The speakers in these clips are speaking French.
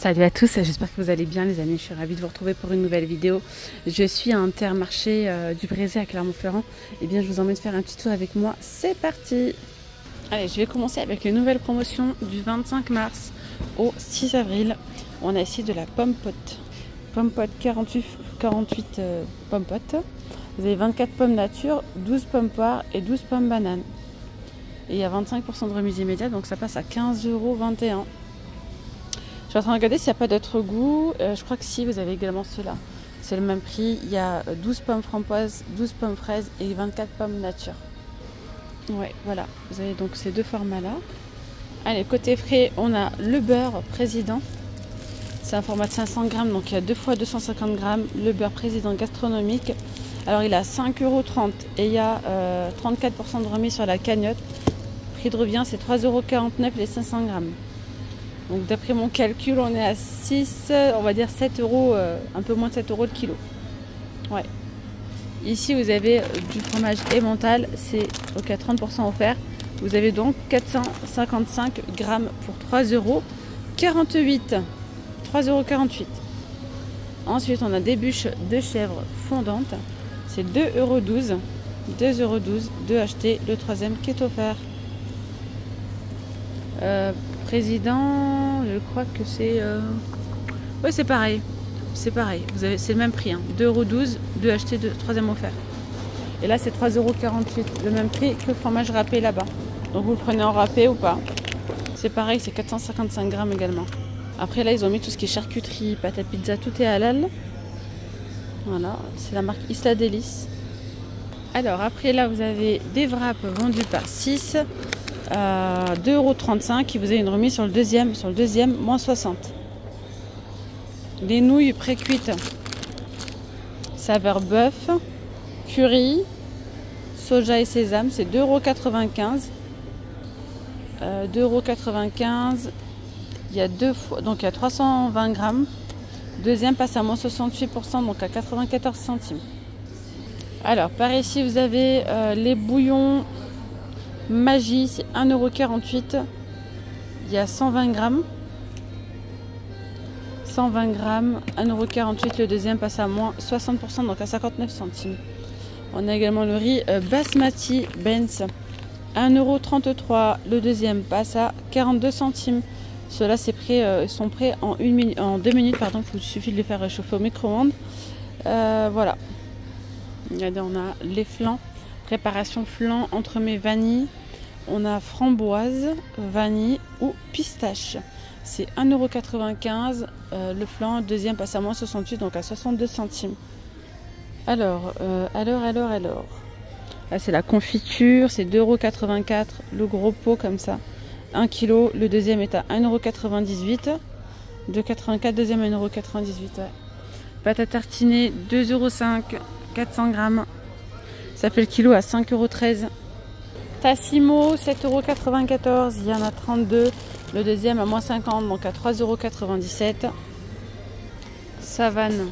Salut à tous, j'espère que vous allez bien les amis, je suis ravie de vous retrouver pour une nouvelle vidéo. Je suis à Intermarché du Brésil à Clermont-Ferrand. Et bien je vous emmène faire un petit tour avec moi, c'est parti. Allez, je vais commencer avec une nouvelle promotion du 25 mars au 6 avril. On a ici de la pomme pote. Pomme pote 48 pommes potes. Vous avez 24 pommes nature, 12 pommes poires et 12 pommes bananes. Et il y a 25% de remise immédiate, donc ça passe à 15,21 €. Je suis en train de regarder s'il n'y a pas d'autres goûts. Je crois que si, vous avez également ceux-là. C'est le même prix. Il y a 12 pommes framboises, 12 pommes fraises et 24 pommes nature. Ouais, voilà. Vous avez donc ces deux formats-là. Allez, côté frais, on a le beurre président. C'est un format de 500 grammes, donc il y a 2 fois 250 grammes. Le beurre président gastronomique. Alors, il est à 5,30 € et il y a 34% de remise sur la cagnotte. Prix de revient, c'est 3,49 € les 500 grammes. Donc d'après mon calcul, on est à 6, on va dire 7 €, un peu moins de 7 € le kilo. Ouais. Ici, vous avez du fromage emmental, c'est donc à 30% offert. Vous avez donc 455 grammes pour 3,48 €. 3,48 €. Ensuite, on a des bûches de chèvre fondantes. C'est 2,12 €. 2,12 €, 2 achetés, le troisième qui est offert. Président, je crois que c'est... Oui, c'est pareil. C'est pareil. C'est le même prix. Hein. 2,12 €, 2 achetés, 2 troisième offert. Et là, c'est 3,48 €. Le même prix que le fromage râpé là-bas. Donc, vous le prenez en râpé ou pas. C'est pareil, c'est 455 grammes également. Après, là, ils ont mis tout ce qui est charcuterie, pâte à pizza, tout est halal. Voilà, c'est la marque Isla Délice. Alors, après, là, vous avez des wraps vendus par 6. 2,35 € et vous avez une remise sur le deuxième, moins 60. Les nouilles pré-cuites saveur bœuf, curry, soja et sésame, c'est 2,95 €. 2,95 €. Il y a 2 fois, donc il y a 320 grammes. Deuxième passe à moins 68%, donc à 94 centimes. Alors, par ici, vous avez les bouillons Magie, c'est 1,48 €. Il y a 120 grammes. 120 grammes, 1,48 €. Le deuxième passe à moins 60%, donc à 59 centimes. On a également le riz basmati Benz, 1,33 €. Le deuxième passe à 42 centimes. Ceux-là, sont prêts en 2 minutes. Pardon, il suffit de les faire réchauffer au micro-ondes. Voilà. Regardez, on a les flancs. Préparation flan, entremets vanille. On a framboise, vanille ou pistache. C'est 1,95 € le flan. Deuxième passe à moins 68, donc à 62 centimes. Alors. Là, c'est la confiture. C'est 2,84 € le gros pot comme ça. 1 kg. Le deuxième est à 1,98 €. 2,84 €. Deuxième à 1,98 €. Ouais. Pâte à tartiner, 2,5 €. 400 grammes. Ça fait le kilo à 5,13 €. Tassimo, 7,94 €. Il y en a 32. Le deuxième à moins 50, donc à 3,97 €. Savane,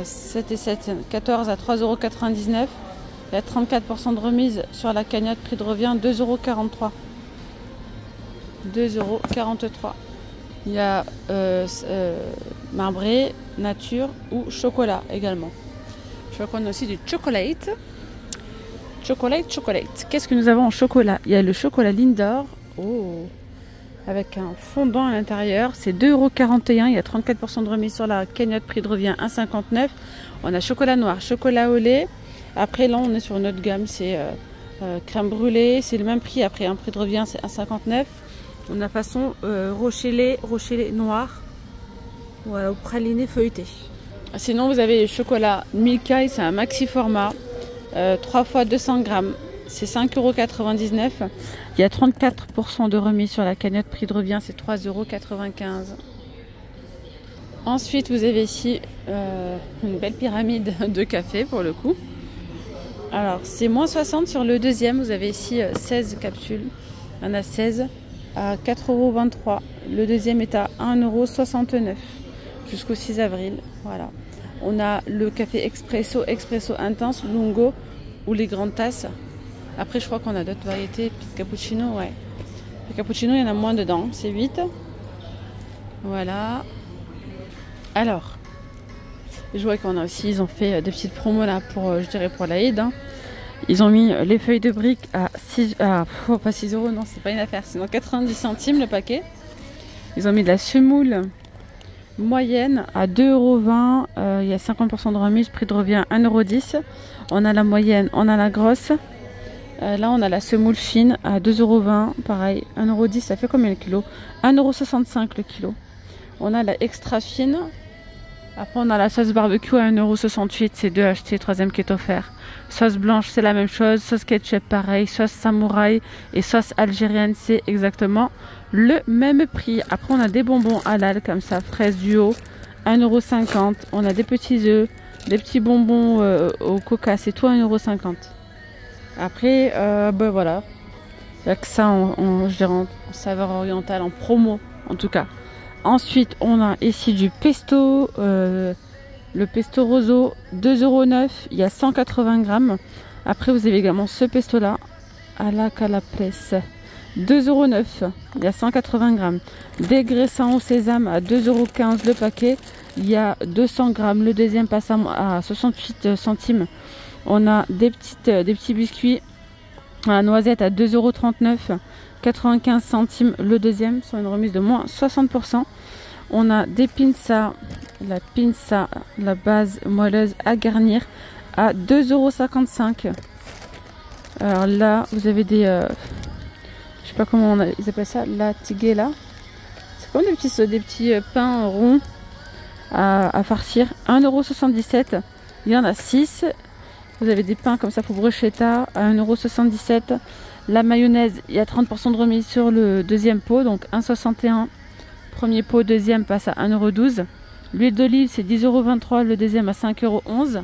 7 et 7, 14 à 3,99 €. Il y a 34% de remise sur la cagnotte. Prix de revient 2,43 €. 2,43 €. Il y a marbré, nature ou chocolat également. Je vois qu'on a aussi du chocolate. Chocolate. Qu'est-ce que nous avons en chocolat? Il y a le chocolat Lindor. Oh, avec un fondant à l'intérieur. C'est 2,41 €. Il y a 34% de remise sur la cagnotte. Prix de revient 1,59 €. On a chocolat noir, chocolat au lait. Après, là, on est sur une autre gamme. C'est crème brûlée. C'est le même prix. Après, un prix de revient, c'est 1,59 €. On a façon rocher lait noir. Voilà, au praliné feuilleté. Sinon, vous avez le chocolat Milka, c'est un maxi format, 3 fois 200 grammes, c'est 5,99 €. Il y a 34% de remise sur la cagnotte, prix de revient, c'est 3,95 €. Ensuite, vous avez ici une belle pyramide de café pour le coup. Alors, c'est moins 60 sur le deuxième, vous avez ici 16 capsules, il y en a 16 à 4,23 €. Le deuxième est à 1,69 € jusqu'au 6 avril, voilà. On a le café expresso intense, lungo ou les grandes tasses. Après, je crois qu'on a d'autres variétés. Petit cappuccino, ouais. Le cappuccino, il y en a moins dedans, c'est 8. Voilà. Alors, je vois qu'on a aussi, ils ont fait des petites promos là pour, je dirais pour l'Aïd. Hein. Ils ont mis les feuilles de briques à 6, pas 6 euros, non, c'est pas une affaire, sinon 90 centimes le paquet. Ils ont mis de la semoule moyenne à 2,20 €. Il y a 50% de remise, prix de revient 1,10 €. On a la moyenne, on a la grosse. Là, on a la semoule fine à 2,20 €. Pareil, 1,10 €, ça fait combien le kilo? 1,65 € le kilo. On a la extra fine. Après, on a la sauce barbecue à 1,68 €. C'est 2 achetés, troisième qui est offert. Sauce blanche, c'est la même chose. Sauce ketchup, pareil. Sauce samouraï et sauce algérienne, c'est exactement le même prix. Après, on a des bonbons halal comme ça, fraises duo, 1,50 €. On a des petits œufs, des petits bonbons au coca, c'est tout 1,50 €. Après, ben voilà. Il n'y a que ça je dirais en saveur orientale, en promo en tout cas. Ensuite, on a ici du pesto, le pesto rosso, 2,09 €, il y a 180 grammes. Après, vous avez également ce pesto-là, à la calabrese, 2,09 €, il y a 180 grammes. Dégraissant au sésame à 2,15 € le paquet, il y a 200 grammes. Le deuxième passe à 68 centimes. On a des petits biscuits à la noisette à 2,39 €. 95 centimes le deuxième, sur une remise de moins 60%. On a des pinzas, la base moelleuse à garnir à 2,55 €. Alors là, vous avez des, je sais pas comment ils appellent ça, la tiguela. C'est comme des petits pains ronds à farcir, 1,77 €. Il y en a 6. Vous avez des pains comme ça pour bruschetta à 1,77 €. La mayonnaise, il y a 30% de remise sur le deuxième pot, donc 1,61 €. Premier pot, deuxième passe à 1,12 €. L'huile d'olive, c'est 10,23 €, le deuxième à 5,11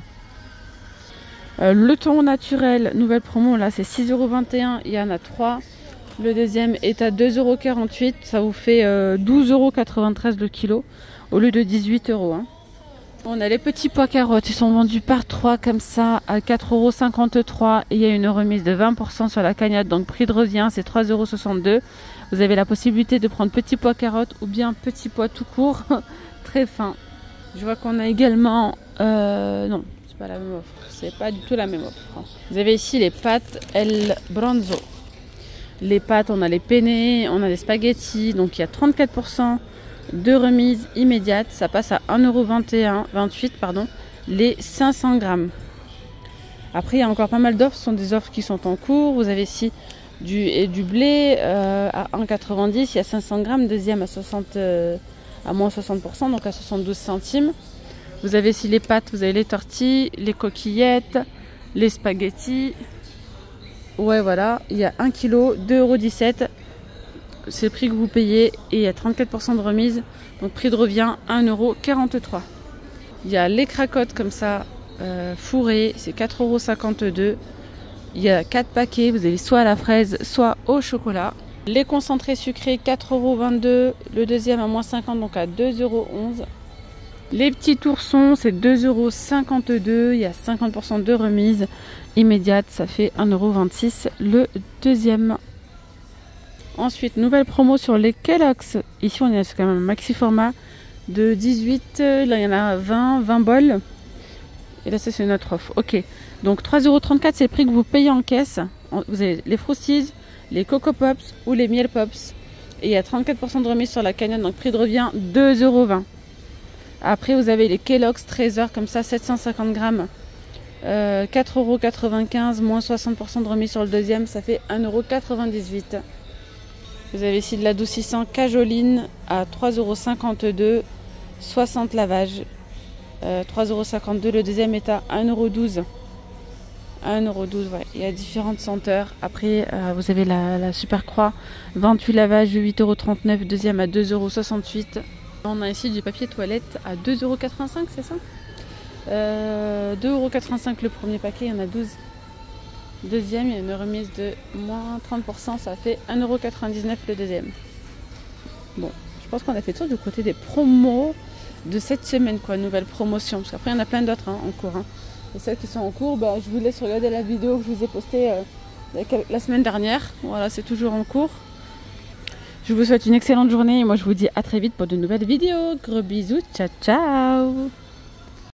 €. Le thon naturel, nouvelle promo, là c'est 6,21 €, il y en a 3. Le deuxième est à 2,48 €, ça vous fait 12,93 € le kilo, au lieu de 18 € hein. On a les petits pois carottes, ils sont vendus par 3 comme ça à 4,53 € et il y a une remise de 20% sur la cagnotte, donc prix de revient c'est 3,62 €. Vous avez la possibilité de prendre petits pois carottes ou bien petits pois tout court, très fin. Je vois qu'on a également, non, c'est pas la même offre, c'est pas du tout la même offre. Vous avez ici les pâtes El Bronzo. Les pâtes, on a les penne, on a les spaghettis, donc il y a 34% de remise immédiate, ça passe à 1,28 €, les 500 grammes. Après, il y a encore pas mal d'offres, ce sont des offres qui sont en cours. Vous avez ici du blé à 1,90 €, il y a 500 grammes, deuxième à moins 60%, donc à 72 centimes. Vous avez ici les pâtes, vous avez les tortilles, les coquillettes, les spaghettis. Ouais, voilà, il y a 1 kg, 2,17 €. C'est le prix que vous payez et il y a 34% de remise, donc prix de revient 1,43 €. Il y a les cracottes comme ça fourrées, c'est 4,52 €. Il y a 4 paquets, vous avez soit à la fraise soit au chocolat. Les concentrés sucrés 4,22 €, le deuxième à moins 50, donc à 2,11 €. Les petits oursons c'est 2,52 €, il y a 50% de remise immédiate, ça fait 1,26 € le deuxième. Ensuite, nouvelle promo sur les Kellogg's. Ici, on est quand même un maxi format de 18. Là, il y en a 20 bols. Et là, ça, c'est notre offre. Ok. Donc, 3,34 €, c'est le prix que vous payez en caisse. Vous avez les Frosties, les Coco Pops ou les Miel Pops. Et il y a 34% de remise sur la cagnotte. Donc, prix de revient 2,20 €. Après, vous avez les Kellogg's Trésor, comme ça, 750 grammes. 4,95 €, moins 60% de remise sur le deuxième. Ça fait 1,98 €. Vous avez ici de l'adoucissant Cajoline à 3,52 €, 60 lavages, 3,52 €. Le deuxième est à 1,12 €. 1,12 €, ouais. Il y a différentes senteurs. Après, vous avez la Super Croix, 28 lavages, 8,39 €. Deuxième à 2,68 €. On a ici du papier toilette à 2,85 €, c'est ça 2,85 € le premier paquet, il y en a 12. Deuxième, il y a une remise de moins 30%, ça fait 1,99 € le deuxième. Bon, je pense qu'on a fait le tour du côté des promos de cette semaine, quoi, nouvelle promotion. Parce qu'après, il y en a plein d'autres en cours. Hein. Et celles qui sont en cours, bah, je vous laisse regarder la vidéo que je vous ai postée la semaine dernière. Voilà, c'est toujours en cours. Je vous souhaite une excellente journée et moi je vous dis à très vite pour de nouvelles vidéos. Gros bisous, ciao ciao.